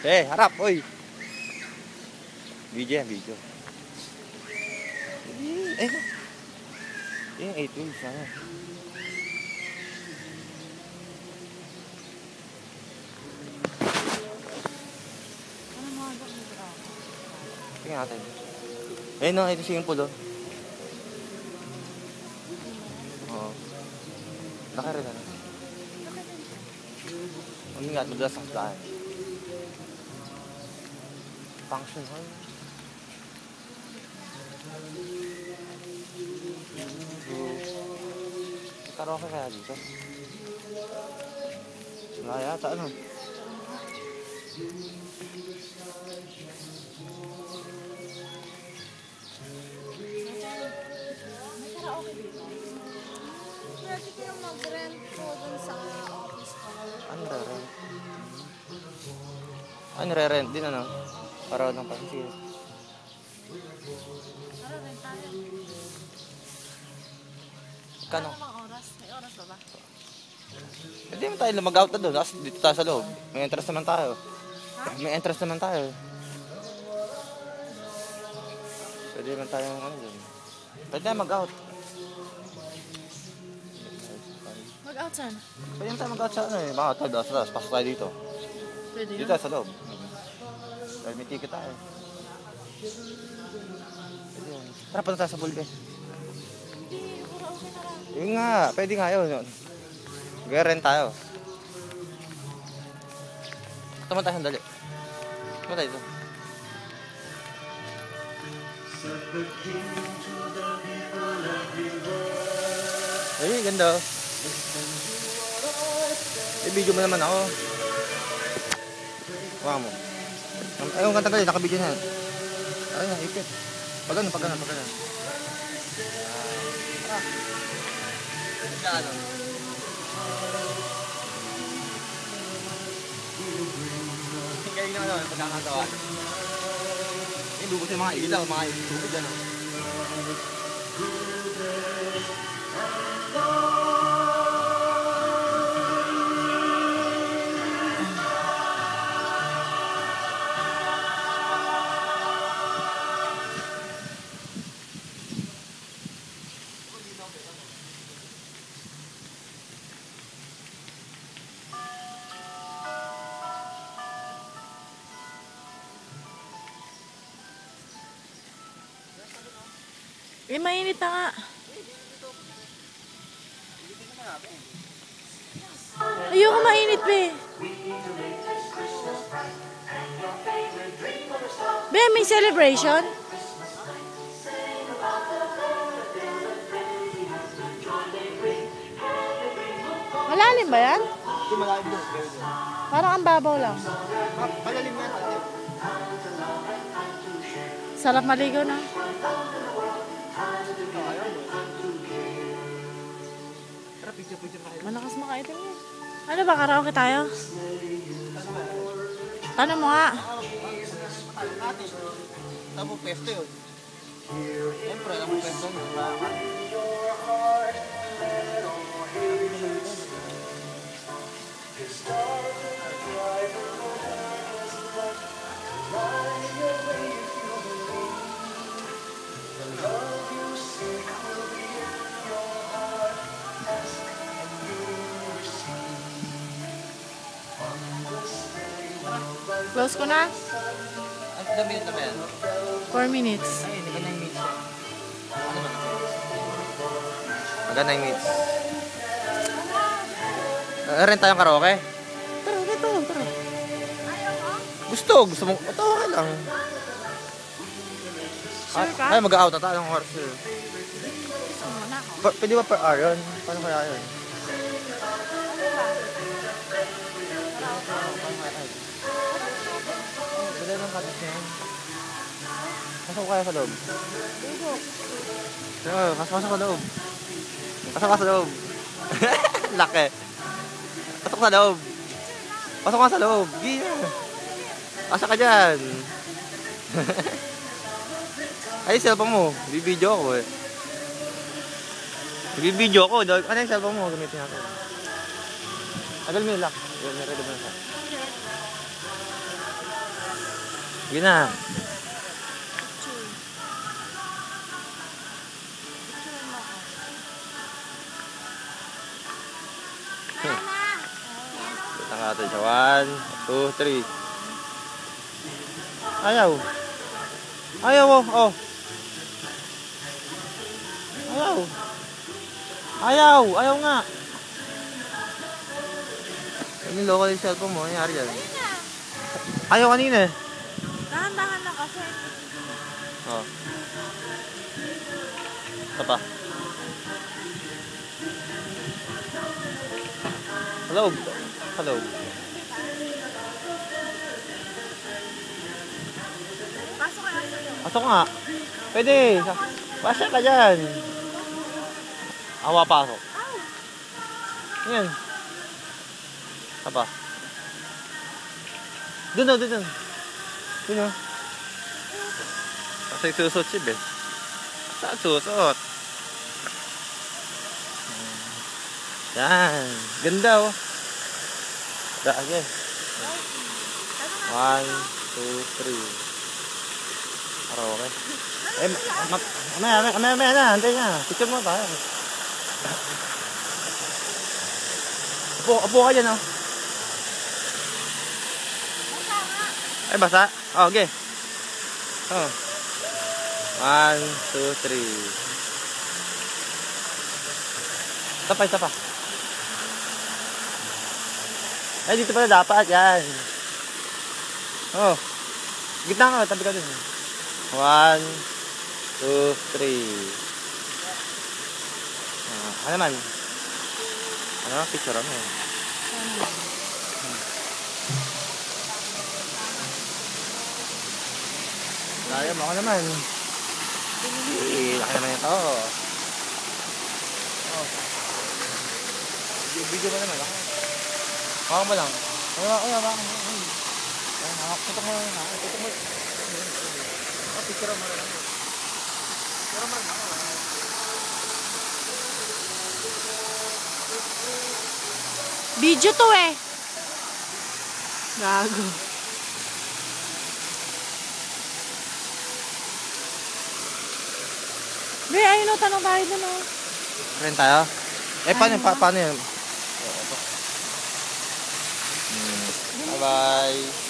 Harap, oy. Video yan, video. Yung 8 wheels, ano? Tingnan natin. No, ito swimming pool, oh. Oo. Laki rin, ano? Umingat, madalas ang daan. Function hall. Karaoke kaya dito? Wala yata, ano? May karaoke dito? Pwede ko yung mag-rent ko dun sa office ko. Ano re-rent? Ano re-rent din, ano? Para ng pansin. Tara, rent tayo. Kano? Ano bang oras? May oras ba ba? Hindi naman tayo mag-out na doon. Tapos dito tayo sa loob. May entrance naman tayo. May entrance naman tayo. Pwede naman tayo ano doon. Pwede na mag-out. Mag-out saan? Pwede naman tayo mag-out sa ano eh. Mga tadas. Pasok tayo dito. Pwede Dito yun. tayo sa loob. Dahil may ticket tayo. Pwede yun. Tara, punta tayo sa pool eh. Hindi, karaoke na lang. Yun nga. Pwede nga yun. Mag-rent tayo. Tama tayo sandali. Tama tayo dito. Ay, ganda oh. Video mo naman ako. Huwag mo. Ayaw kang tagal, naka-video na. Ay, ipit. Pagano. Pagano. Galing naman naman, pagkakatawa. Lubos yung mga ilaw, mga tubig, ano. Mainit na nga. Ayoko mainit, be. Be, may celebration? Malalim ba yan? Hindi malalim doon. Parang ang babaw lang. Palalim yan, palalim. Sarap maligo na. Malakas makaitim yun. Ano ba, karaoke tayo? Paano mo nga? Tapos pesto yun. Siyempre, alam mo pesto yun. Close ko na? Ang dami na ba yan? 4 minutes. Ay, hindi ba 9 minutes? Ano ba? Hanggang 9 minutes. Rent tayong karaoke? Tara, dito. Tara. Gusto mo? Ito okay lang. Sure ka? Ay, mag-out na tayo ng horse. Gusto mo na ako. Pwede ba per hour yun? Paano kaya yun? Pwede lang katis niya yun. Pasok ko kaya sa loob. Pasok sa loob. Pasok ka sa loob. Laki. Pasok sa loob. Pasok ka sa loob. Gina. Pasok ka dyan. Ay, cellphone mo. Bibidyo ako eh. Bibidyo ako. Ano yung cellphone mo? Gamitin natin. Tagal mo yung lock. May ready mo na siya. Sige na. Picture. Picture mo ako. Kita nga natin siya. 1, 2, 3. Ayaw. Ayaw oh. Oh. Ayaw. Ayaw. Ayaw nga. Ano yung local yung cellphone mo? Ano nangyari yan? Ayun na. Ayaw kanina eh. Dahan-dahan lang kasi. Oh. Ito pa. Hello. Hello. Pasok ka lang sa'yo. Pasok nga. Pwede. Pasok ka dyan. Awa pasok. Yan. Apa? Doon o, doon. Doon o. Kasi susot siya eh. Saan susot? Yan. Ganda oh. Daan 1, 2, 3. Okay. Eh, mamaya na. Hantay na. Picture mo tayo. Upo ka dyan oh. Ay, basa? Oh, okay. Oh. 1, 2, 3. Isa pa. Ay, dito pala dapat. Yan. Oh. Gitna ka. Tabi ka dun. 1, 2, 3. Ano naman? Ano? Picture mo. Kaya mo ako naman. Laki naman ito. Oh. Video mo naman. Hawak mo lang. Hawak mo. Tutok mo. Picture mo lang. Video to eh. Gago. Be, ayun o, tanong tayo dun o. Rin tayo? Eh, paano yun? Bye-bye.